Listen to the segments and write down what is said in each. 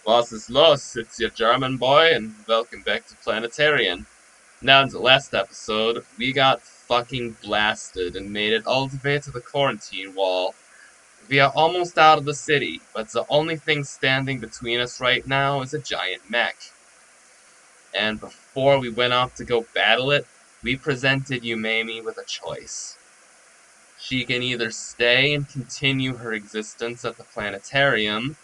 Was is los? It's your German boy, and welcome back to Planetarian. Now, in the last episode, we got fucking blasted and made it all the way to the quarantine wall. We are almost out of the city, but the only thing standing between us right now is a giant mech. And before we went off to go battle it, we presented Yumemi with a choice. She can either stay and continue her existence at the planetarium,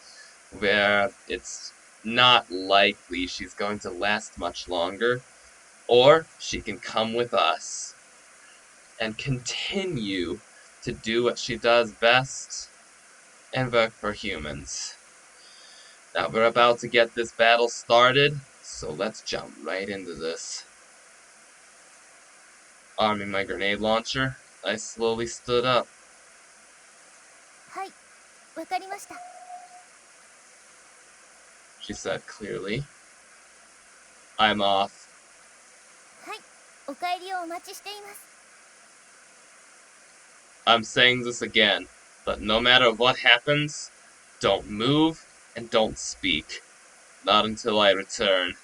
where it's not likely she's going to last much longer, or she can come with us and continue to do what she does best and work for humans. Now we're about to get this battle started, so let's jump right into this. Arming my grenade launcher, I slowly stood up. はい、わかりました。 She said clearly. I'm off. はい、お帰りをお待ちしています。 I'm saying this again, but no matter what happens, don't move and don't speak. Not until I return.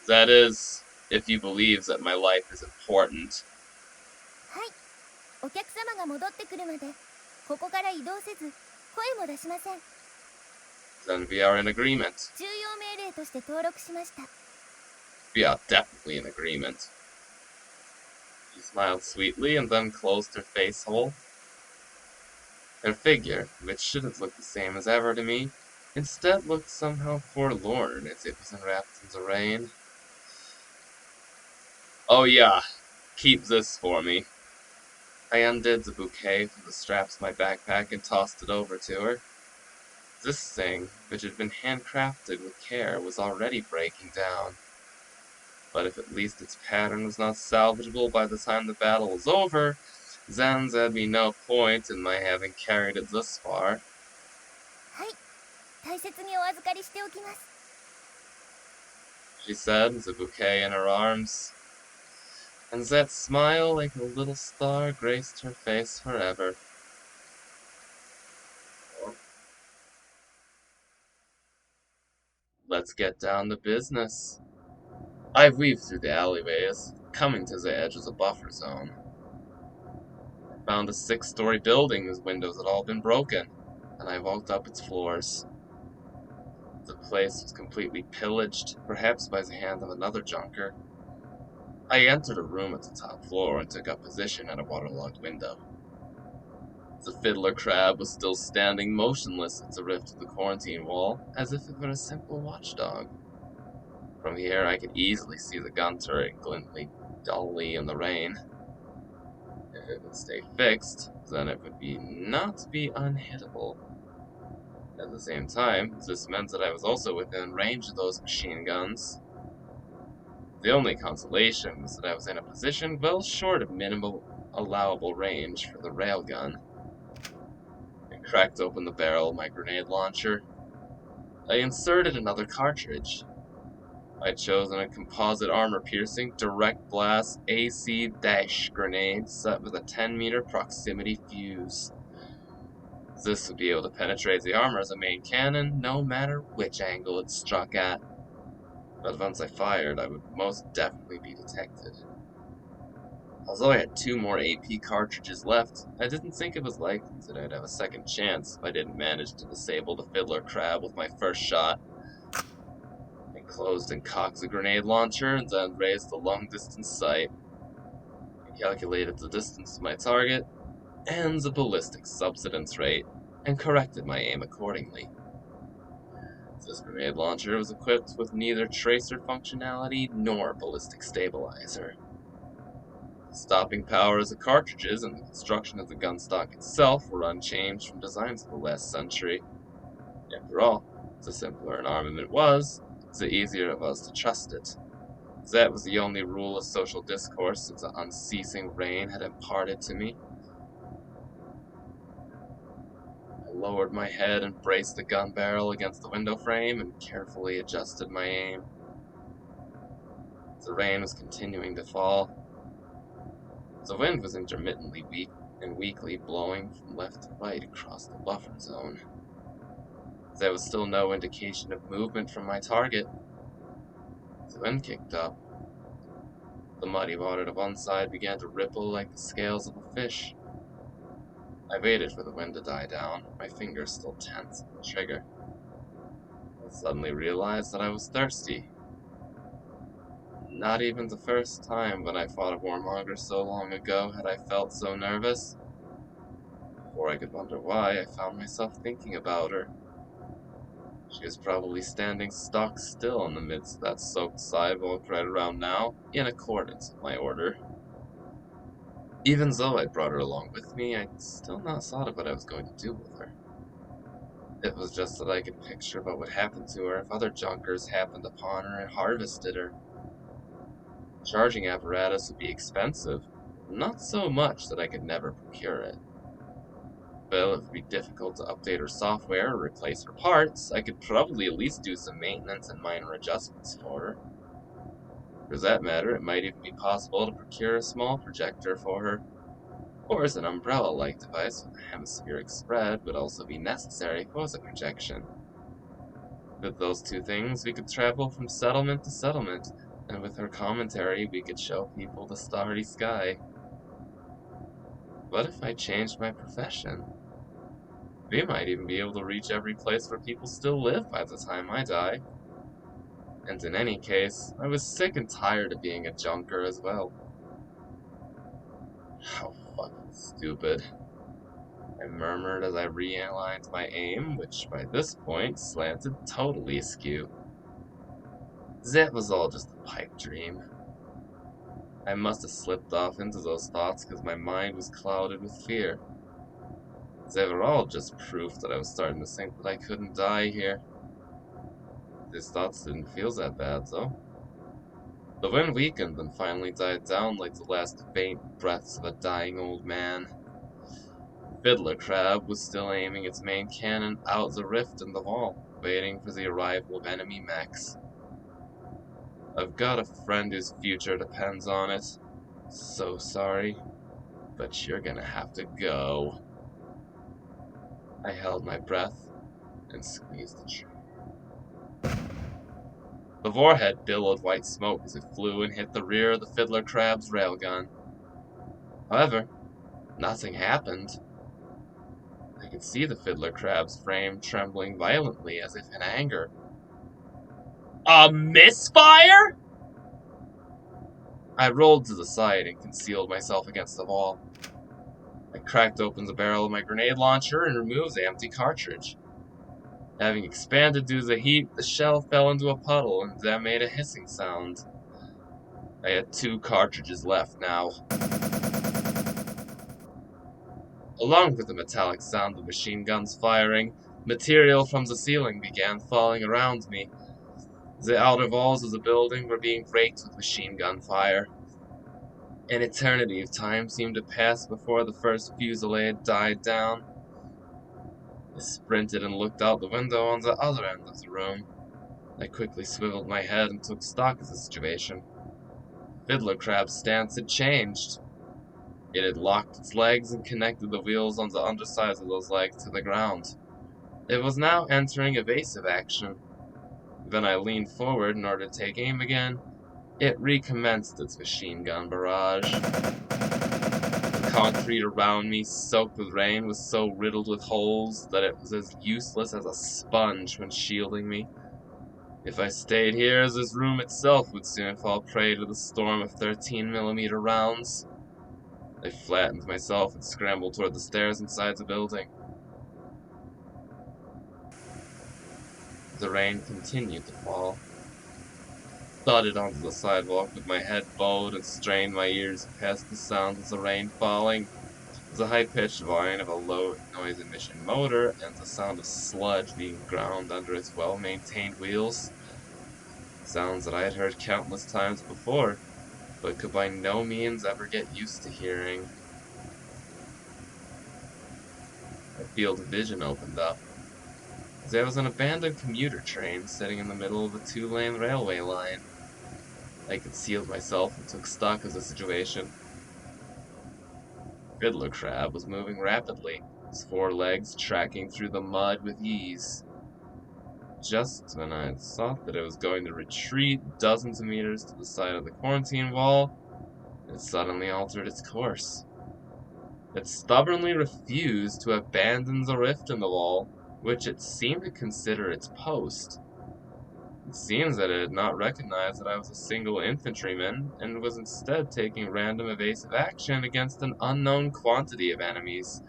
That is, if you believe that my life is important. はい、お客様が戻ってくるまで、ここから移動せず、声も出しません。 Then we are in agreement. 重要命令として登録しました。 We are definitely in agreement. She smiled sweetly and then closed her face hole. Her figure, which should have looked the same as ever to me, instead looked somehow forlorn as it was enwrapped in the rain. Oh yeah, keep this for me. I undid the bouquet from the straps of my backpack and tossed it over to her. This thing, which had been handcrafted with care, was already breaking down. But if at least its pattern was not salvageable by the time the battle was over, then there'd be no point in my having carried it thus far. はい、大切にお預かりしておきます。 She said, the bouquet in her arms. And that smile like a little star graced her face forever. Let's get down to business. I weaved through the alleyways, coming to the edge of the buffer zone. I found a 6-story building whose windows had all been broken, and I walked up its floors. The place was completely pillaged, perhaps by the hand of another junker. I entered a room at the top floor and took up position at a waterlogged window. The fiddler crab was still standing motionless at the rift of the quarantine wall, as if it were a simple watchdog. From here I could easily see the gun turret glinting dully in the rain. If it would stay fixed, then it would not be unhittable. At the same time, this meant that I was also within range of those machine guns. The only consolation was that I was in a position well short of minimal allowable range for the railgun. I cracked open the barrel of my grenade launcher. I inserted another cartridge. I'd chosen a composite armor-piercing, direct blast AC dash grenade set with a 10-meter proximity fuse. This would be able to penetrate the armor as a main cannon, no matter which angle it struck at. But once I fired, I would most definitely be detected. Although I had 2 more AP cartridges left, I didn't think it was likely that I'd have a second chance if I didn't manage to disable the fiddler crab with my first shot. I closed and cocked the grenade launcher and then raised the long-distance sight. I calculated the distance to my target and the ballistic subsidence rate, and corrected my aim accordingly. This grenade launcher was equipped with neither tracer functionality nor ballistic stabilizer. The stopping power of the cartridges and the construction of the gun stock itself were unchanged from designs of the last century. After all, the simpler an armament was, the easier it was to trust it. That was the only rule of social discourse that the unceasing rain had imparted to me. I lowered my head and braced the gun barrel against the window frame and carefully adjusted my aim. The rain was continuing to fall. The wind was intermittently weak and weakly blowing from left to right across the buffer zone. There was still no indication of movement from my target. The wind kicked up. The muddy water to one side began to ripple like the scales of a fish. I waited for the wind to die down, my fingers still tense on the trigger. I suddenly realized that I was thirsty. Not even the first time when I fought a warmonger so long ago had I felt so nervous. Before I could wonder why, I found myself thinking about her. She was probably standing stock still in the midst of that soaked sidewalk right around now, in accordance with my order. Even though I brought her along with me, I'd still not thought of what I was going to do with her. It was just that I could picture what would happen to her if other junkers happened upon her and harvested her. Charging apparatus would be expensive, not so much that I could never procure it. Well, it would be difficult to update her software or replace her parts. I could probably at least do some maintenance and minor adjustments for her. For that matter, it might even be possible to procure a small projector for her. Of course, an umbrella-like device with a hemispheric spread would also be necessary for the projection. With those two things, we could travel from settlement to settlement, and with her commentary, we could show people the starry sky. What if I changed my profession? We might even be able to reach every place where people still live by the time I die. And in any case, I was sick and tired of being a junker as well. How fucking stupid. I murmured as I realigned my aim, which by this point slanted totally askew. That was all just a pipe dream. I must have slipped off into those thoughts because my mind was clouded with fear. They were all just proof that I was starting to think that I couldn't die here. These thoughts didn't feel that bad, though. The wind weakened and finally died down like the last faint breaths of a dying old man. Fiddler Crab was still aiming its main cannon out the rift in the wall, waiting for the arrival of enemy mechs. I've got a friend whose future depends on it. So sorry, but you're gonna have to go. I held my breath and squeezed the trigger. The warhead billowed white smoke as it flew and hit the rear of the Fiddler Crab's railgun. However, nothing happened. I could see the Fiddler Crab's frame trembling violently as if in anger. A misfire? I rolled to the side and concealed myself against the wall. I cracked open the barrel of my grenade launcher and removed the empty cartridge. Having expanded due to the heat, the shell fell into a puddle and that made a hissing sound. I had 2 cartridges left now. Along with the metallic sound of machine guns firing, material from the ceiling began falling around me. The outer walls of the building were being raked with machine gun fire. An eternity of time seemed to pass before the first fusillade died down. I sprinted and looked out the window on the other end of the room. I quickly swiveled my head and took stock of the situation. Fiddler Crab's stance had changed. It had locked its legs and connected the wheels on the undersides of those legs to the ground. It was now entering evasive action. Then I leaned forward in order to take aim again. It recommenced its machine gun barrage. The concrete around me, soaked with rain, was so riddled with holes that it was as useless as a sponge when shielding me. If I stayed here, this room itself would soon fall prey to the storm of 13mm rounds. I flattened myself and scrambled toward the stairs inside the building. The rain continued to fall. Thudded onto the sidewalk with my head bowed and strained my ears past the sound of the rain falling, the high-pitched whine of a low noise emission motor, and the sound of sludge being ground under its well-maintained wheels. Sounds that I had heard countless times before, but could by no means ever get used to hearing. A field of vision opened up. There was an abandoned commuter train sitting in the middle of a 2-lane railway line. I concealed myself and took stock of the situation. Fiddler Crab was moving rapidly, his 4 legs tracking through the mud with ease. Just when I thought that it was going to retreat dozens of meters to the side of the quarantine wall, it suddenly altered its course. It stubbornly refused to abandon the rift in the wall, which it seemed to consider its post. It seems that it had not recognized that I was a single infantryman, and was instead taking random evasive action against an unknown quantity of enemies,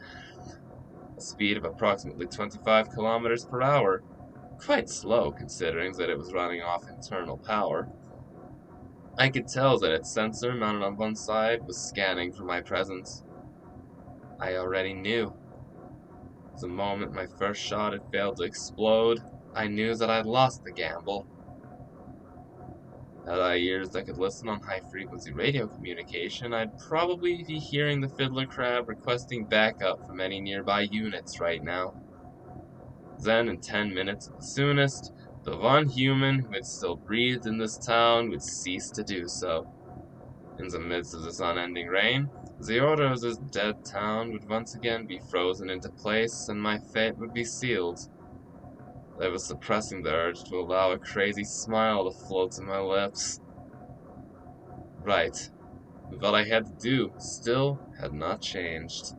a speed of approximately 25 kilometers per hour. Quite slow, considering that it was running off internal power. I could tell that its sensor mounted on one side was scanning for my presence. I already knew. The moment my first shot had failed to explode, I knew that I'd lost the gamble. Had I ears that could listen on high-frequency radio communication, I'd probably be hearing the fiddler crab requesting backup from any nearby units right now. Then, in 10 minutes at the soonest, the one human who had still breathed in this town would cease to do so. In the midst of this unending rain, the order of this dead town would once again be frozen into place, and my fate would be sealed. I was suppressing the urge to allow a crazy smile to float to my lips. Right. What I had to do still had not changed.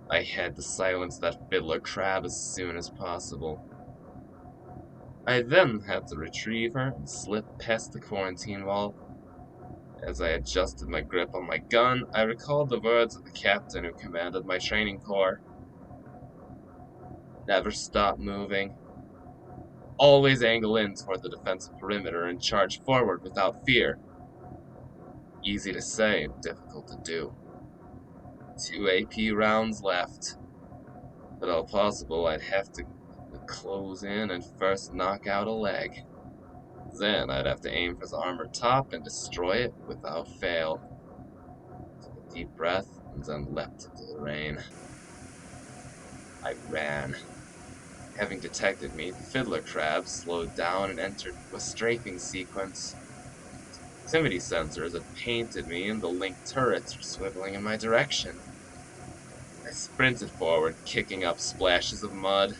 I had to silence that fiddler crab as soon as possible. I then had to retrieve her and slip past the quarantine wall. As I adjusted my grip on my gun, I recalled the words of the captain who commanded my training corps. Never stop moving. Always angle in toward the defensive perimeter and charge forward without fear. Easy to say and difficult to do. 2 AP rounds left. But all possible, I'd have to close in and first knock out a leg. Then I'd have to aim for the armored top and destroy it without fail. I took a deep breath and then leapt into the rain. I ran. Having detected me, the fiddler crab slowed down and entered a strafing sequence. Proximity sensors had painted me, and the linked turrets were swiveling in my direction. I sprinted forward, kicking up splashes of mud.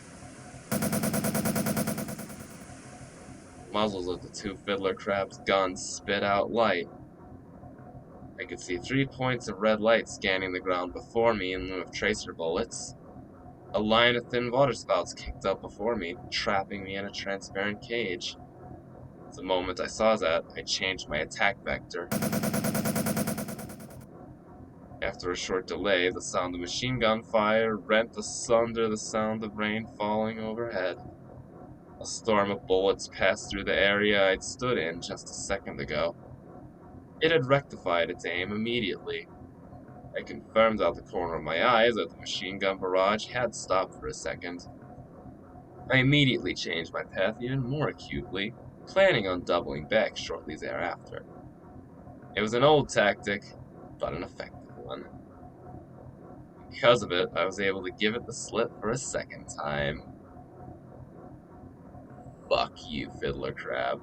The muzzles of the 2 fiddler crabs' guns spit out light. I could see 3 points of red light scanning the ground before me in lieu of tracer bullets. A line of thin waterspouts kicked up before me, trapping me in a transparent cage. The moment I saw that, I changed my attack vector. After a short delay, the sound of machine gun fire rent asunder the sound of rain falling overhead. A storm of bullets passed through the area I'd stood in just a second ago. It had rectified its aim immediately. I confirmed out the corner of my eye that the machine gun barrage had stopped for a second. I immediately changed my path even more acutely, planning on doubling back shortly thereafter. It was an old tactic, but an effective one. Because of it, I was able to give it the slip for a second time. Fuck you, fiddler crab.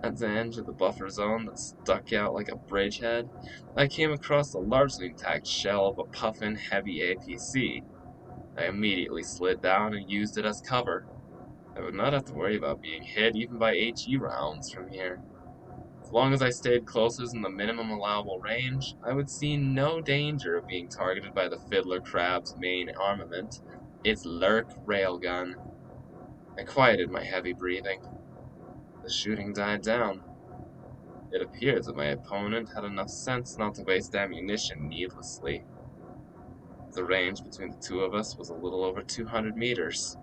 At the edge of the buffer zone that stuck out like a bridgehead, I came across a largely intact shell of a puffin heavy APC. I immediately slid down and used it as cover. I would not have to worry about being hit even by HE rounds from here. As long as I stayed closer than the minimum allowable range, I would see no danger of being targeted by the fiddler crab's main armament, its lurk railgun. I quieted my heavy breathing. The shooting died down. It appeared that my opponent had enough sense not to waste ammunition needlessly. The range between the 2 of us was a little over 200 meters.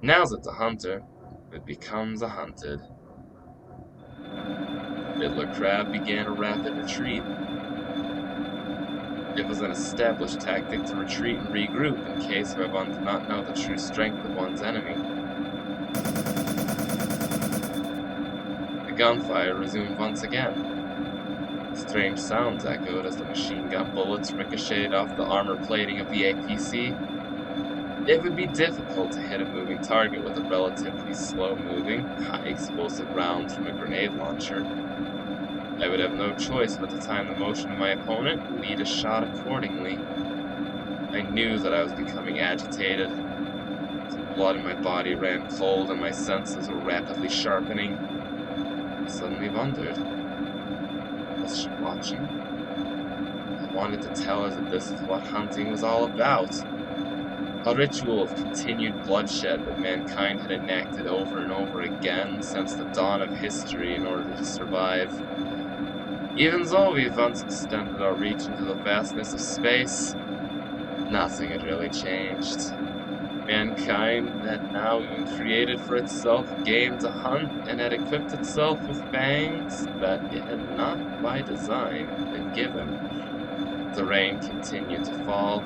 Now that the hunter had become the hunted. Fiddler crab began a rapid retreat. It was an established tactic to retreat and regroup in case where one did not know the true strength of one's enemy. The gunfire resumed once again. Strange sounds echoed as the machine gun bullets ricocheted off the armor plating of the APC. It would be difficult to hit a moving target with a relatively slow-moving, high-explosive round from a grenade launcher. I would have no choice but to time the motion of my opponent and lead a shot accordingly. I knew that I was becoming agitated. Blood in my body ran cold and my senses were rapidly sharpening. I suddenly wondered, was she watching? I wanted to tell her that this is what hunting was all about. A ritual of continued bloodshed that mankind had enacted over and over again since the dawn of history in order to survive. Even though we've once extended our reach into the vastness of space, nothing had really changed. Mankind had now even created for itself game to hunt and had equipped itself with fangs that it had not by design been given. The rain continued to fall,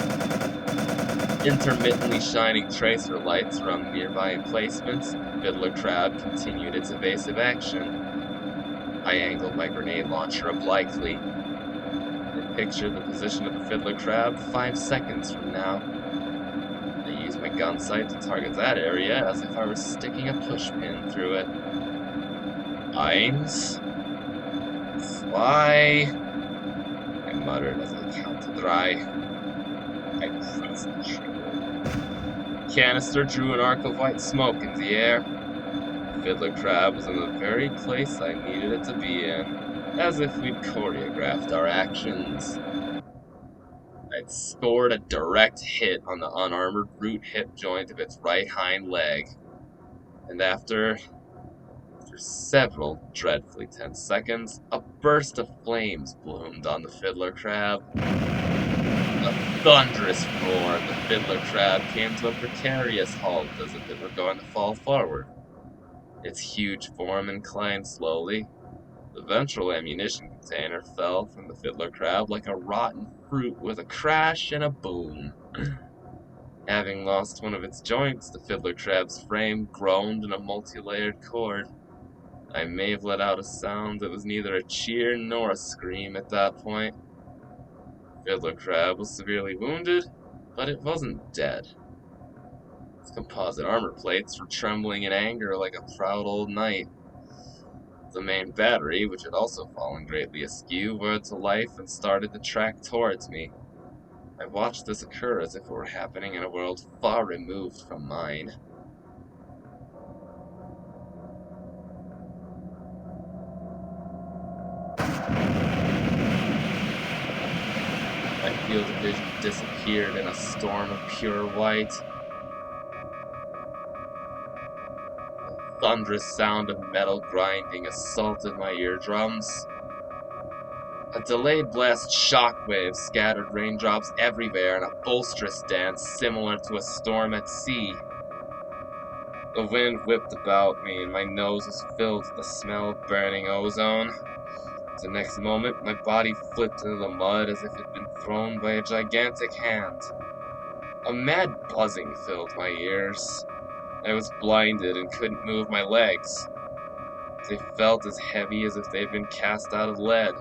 intermittently shining tracer lights around nearby emplacements. The fiddler crab continued its evasive action. I angled my grenade launcher obliquely. I pictured the position of the fiddler crab 5 seconds from now. I used my gun sight to target that area as if I were sticking a pushpin through it. Eins, zwei, I muttered as I counted dry. I pressed the trigger. The canister drew an arc of white smoke in the air. The fiddler crab was in the very place I needed it to be in, as if we'd choreographed our actions. I'd scored a direct hit on the unarmored root hip joint of its right hind leg, and after several dreadfully tense seconds, a burst of flames bloomed on the fiddler crab. A thunderous roar, and the fiddler crab came to a precarious halt as if it were going to fall forward. Its huge form inclined slowly. The ventral ammunition container fell from the fiddler crab like a rotten fruit with a crash and a boom. Having lost one of its joints, the fiddler crab's frame groaned in a multi-layered chord. I may have let out a sound that was neither a cheer nor a scream at that point. Fiddler crab was severely wounded, but it wasn't dead. Its composite armor plates were trembling in anger like a proud old knight. The main battery, which had also fallen greatly askew, whirred to life and started to track towards me. I watched this occur as if it were happening in a world far removed from mine. My field of vision disappeared in a storm of pure white. The thunderous sound of metal grinding assaulted my eardrums. A delayed blast shockwave scattered raindrops everywhere in a boisterous dance similar to a storm at sea. The wind whipped about me and my nose was filled with the smell of burning ozone. The next moment, my body flipped into the mud as if it had been thrown by a gigantic hand. A mad buzzing filled my ears. I was blinded and couldn't move my legs. They felt as heavy as if they'd been cast out of lead.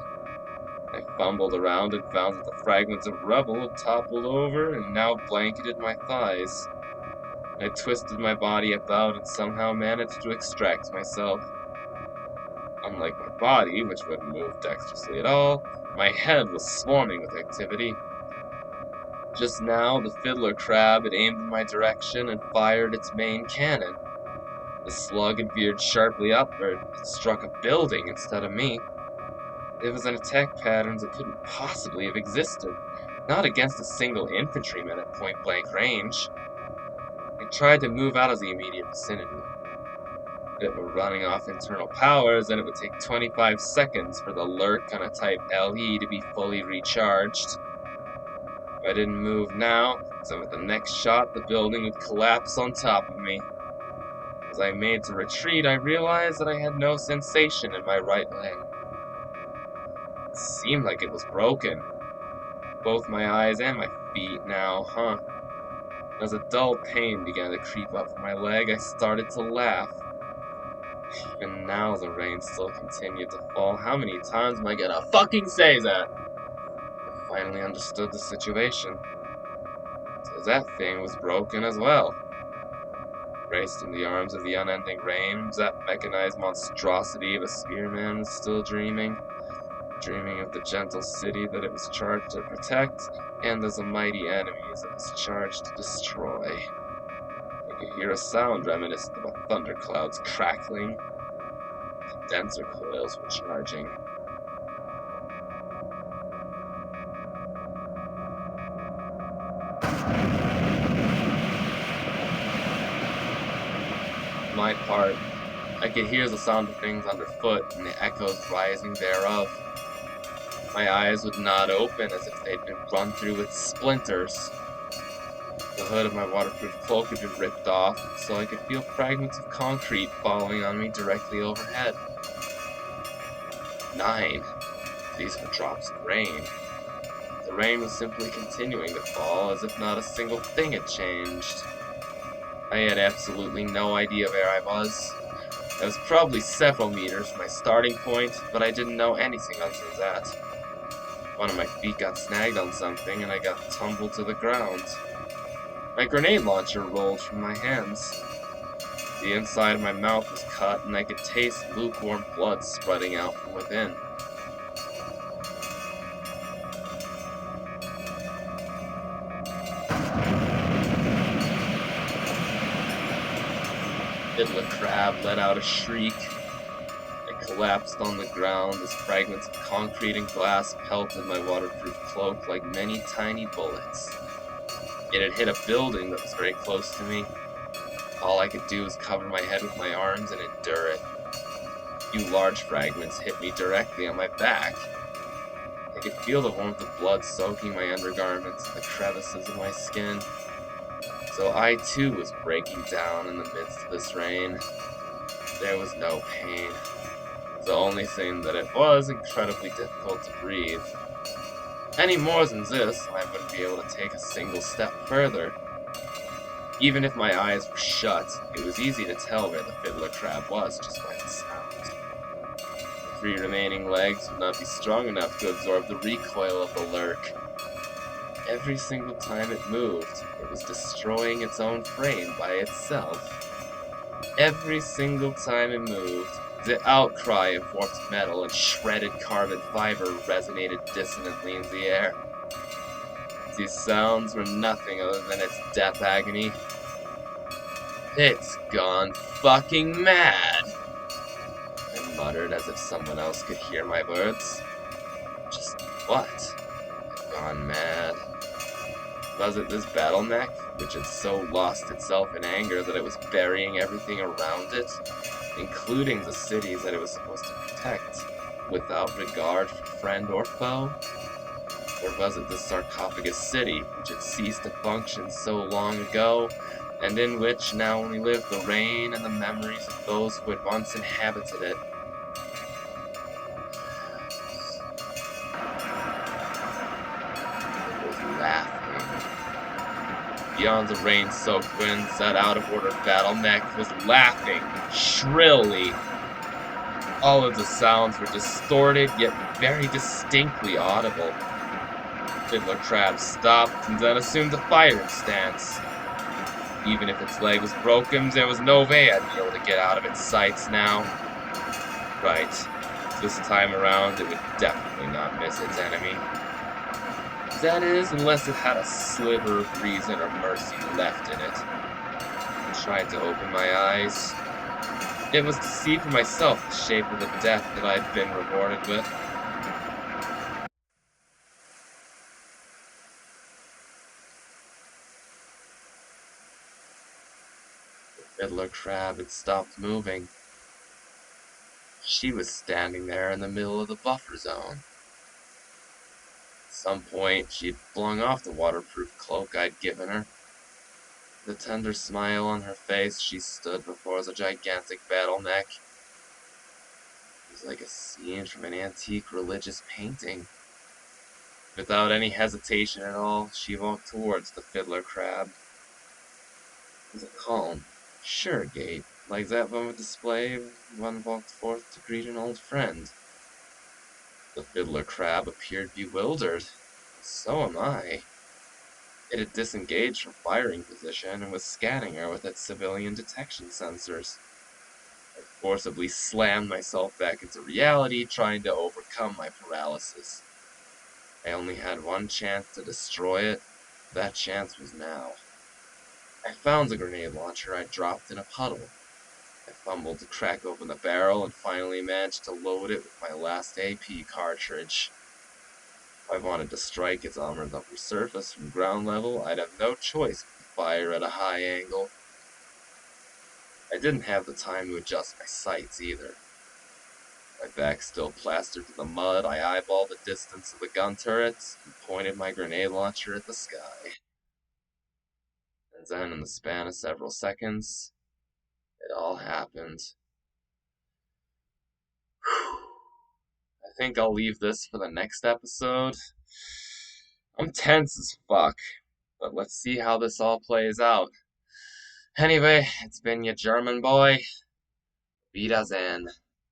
I fumbled around and found that the fragments of rubble had toppled over and now blanketed my thighs. I twisted my body about and somehow managed to extract myself. Unlike my body, which wouldn't move dexterously at all, my head was swarming with activity. Just now, the fiddler crab had aimed in my direction and fired its main cannon. The slug had veered sharply upward and struck a building instead of me. It was an attack pattern that couldn't possibly have existed, not against a single infantryman at point-blank range. I tried to move out of the immediate vicinity. If it were running off internal powers, then it would take 25 seconds for the lurk on a Type LE to be fully recharged. If I didn't move now, so with the next shot, the building would collapse on top of me. As I made to retreat, I realized that I had no sensation in my right leg. It seemed like it was broken. Both my eyes and my feet now, As a dull pain began to creep up from my leg, I started to laugh. Even now, the rain still continued to fall. How many times am I gonna fucking say that? I finally understood the situation. So that thing was broken as well. Braced in the arms of the unending rain, that mechanized monstrosity of a spearman was still dreaming of the gentle city that it was charged to protect, and of the mighty enemies it was charged to destroy. I I hear a sound reminiscent of a thundercloud's crackling. Condenser coils were charging. My part, I could hear the sound of things underfoot and the echoes rising thereof. My eyes would not open as if they'd been run through with splinters. The hood of my waterproof cloak had been ripped off, so I could feel fragments of concrete falling on me directly overhead. 9. These were drops of rain. The rain was simply continuing to fall as if not a single thing had changed. I had absolutely no idea where I was. I was probably several meters from my starting point, but I didn't know anything other than that. One of my feet got snagged on something and I got tumbled to the ground. My grenade launcher rolled from my hands. The inside of my mouth was cut and I could taste lukewarm blood spreading out from within. Fiddler Crab let out a shriek. I collapsed on the ground as fragments of concrete and glass pelted my waterproof cloak like many tiny bullets. It had hit a building that was very close to me. All I could do was cover my head with my arms and endure it. A few large fragments hit me directly on my back. I could feel the warmth of blood soaking my undergarments and the crevices of my skin. So I too was breaking down in the midst of this rain. There was no pain. The only thing that it was incredibly difficult to breathe. Any more than this, I wouldn't be able to take a single step further. Even if my eyes were shut, it was easy to tell where the Fiddler Crab was just by the sound. The 3 remaining legs would not be strong enough to absorb the recoil of the lurk. Every single time it moved, it was destroying its own frame by itself. Every single time it moved, the outcry of warped metal and shredded carbon fiber resonated dissonantly in the air. These sounds were nothing other than its death agony. It's gone fucking mad, I muttered as if someone else could hear my words. Just what had gone mad? Was it this bottleneck, which had so lost itself in anger that it was burying everything around it, including the cities that it was supposed to protect, without regard for friend or foe? Or was it the sarcophagus city, which had ceased to function so long ago, and in which now only lived the rain and the memories of those who had once inhabited it? It was laughing. Beyond the rain-soaked winds, that out-of-order bottleneck was laughing shrilly. All of the sounds were distorted, yet very distinctly audible. Fiddler Crab stopped and then assumed a fighting stance. Even if its leg was broken, there was no way I'd be able to get out of its sights now. Right, this time around it would definitely not miss its enemy. That is, unless it had a sliver of reason or mercy left in it. I tried to open my eyes. It was to see for myself the shape of the death that I'd been rewarded with. The Fiddler Crab had stopped moving. She was standing there in the middle of the buffer zone. At some point, she'd flung off the waterproof cloak I'd given her. With a tender smile on her face, she stood before the gigantic bottleneck. It was like a scene from an antique religious painting. Without any hesitation at all, she walked towards the Fiddler Crab. It was a calm, sure gait, like that one would display when one walked forth to greet an old friend. The Fiddler Crab appeared bewildered. So am I. It had disengaged from firing position and was scanning her with its civilian detection sensors. I forcibly slammed myself back into reality, trying to overcome my paralysis. I only had one chance to destroy it. That chance was now. I found the grenade launcher I dropped in a puddle. I fumbled to crack open the barrel and finally managed to load it with my last AP cartridge. If I wanted to strike its armored upper surface from ground level, I'd have no choice but to fire at a high angle. I didn't have the time to adjust my sights either. My back still plastered to the mud, I eyeballed the distance of the gun turrets and pointed my grenade launcher at the sky. And then, in the span of several seconds, it all happened. I think I'll leave this for the next episode. I'm tense as fuck, but let's see how this all plays out. Anyway, it's been your German boy. Wiedersehen.